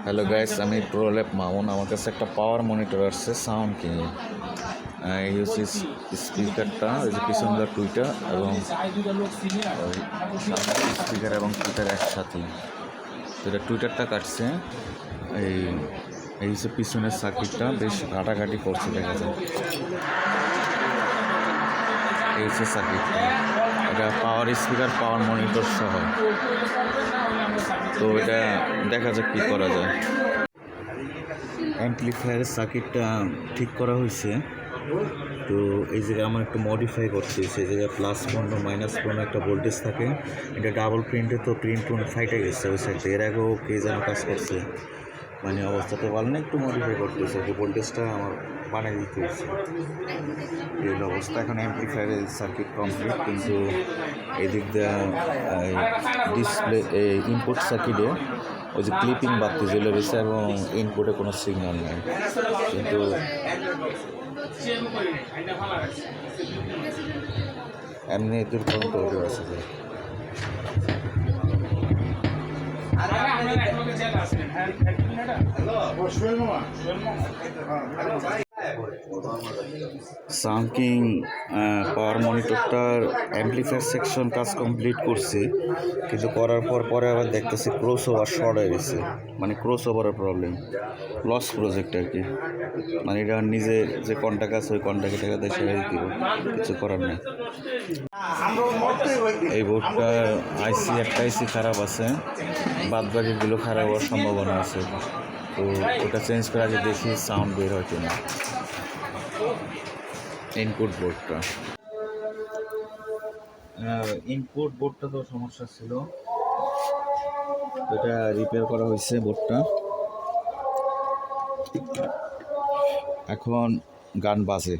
Hello guys, আমি প্রলেপ মামুন। আমার কাছে একটা পাওয়ার মনিটর আসছে সাউন্ড কিনে। এই হচ্ছে স্পিকারটা, ওই যে পিছনটা টুইটার এবং স্পিকার এবং টুইটার একসাথে। তো এটা টুইটারটা কাটছে। এই এই হচ্ছে পিছনের সার্কিটটা বেশ কাটাকাটি করছে, দেখা যায়। এই হচ্ছে সার্কিটটা, এটা পাওয়ার স্পিকার, পাওয়ার মনিটর সহ। তো এটা দেখা যাক কী করা যায়। অ্যাম্পলিফায়ারের সার্কিটটা ঠিক করা হয়েছে। তো এই জায়গায় আমার একটু মডিফাই করতে হয়েছে। এই জায়গায় +15 -15 একটা ভোল্টেজ থাকে। এটা ডাবল প্রিন্টে, তো প্রিন্ট ফাইটে গেছে ওই সাইডে। এর আগেও কে যেন কাজ করছে, মানে অবস্থাতে ভালো না, একটু মডিফাই করতে হয়েছে। যে ভোল্টেজটা আমার বানিয়ে দিতে হয়েছে। এই অবস্থা। এখন অ্যাম্পলিফায়ারের সার্কিট কমপ্লিট, কিন্তু এদিক দিয়ে ডিসপ্লে ইনপুট সার্কিটে ওই যে ক্লিপিং বাতি জ্বলে রয়েছে এবং ইনপুটে কোনো সিগন্যাল নেই। কিন্তু এমনি এদের কোনো তৈরি আছে যে সাউন্ডিং পাওয়ার মনিটরটার অ্যাম্পলিফায়ার সেকশন কাজ কমপ্লিট করছি, কিন্তু করার পরে আবার দেখতেছি ক্রস ওভার শর্ট হয়ে গেছে। মানে ক্রস ওভারের প্রবলেম, লস প্রজেক্ট আর কি। মানে এটা নিজে যে কন্ট্যাক্ট আছে ওই কন্ট্যাক্টে টাকা দিয়ে সেরে দিতে কিছু করার নেই। এই বোর্ডটার একটা আইসি খারাপ আছে, বাদ বাকিগুলো খারাপ হওয়ার সম্ভাবনা আছে। তো ওটা চেঞ্জ করে আগে দেখি সাউন্ড বের হয় কিনা। ইনপুট বোর্ডটা তো সমস্যা ছিল, এটা রিপেয়ার করা হয়েছে বোর্ডটা। এখন গান বাজে।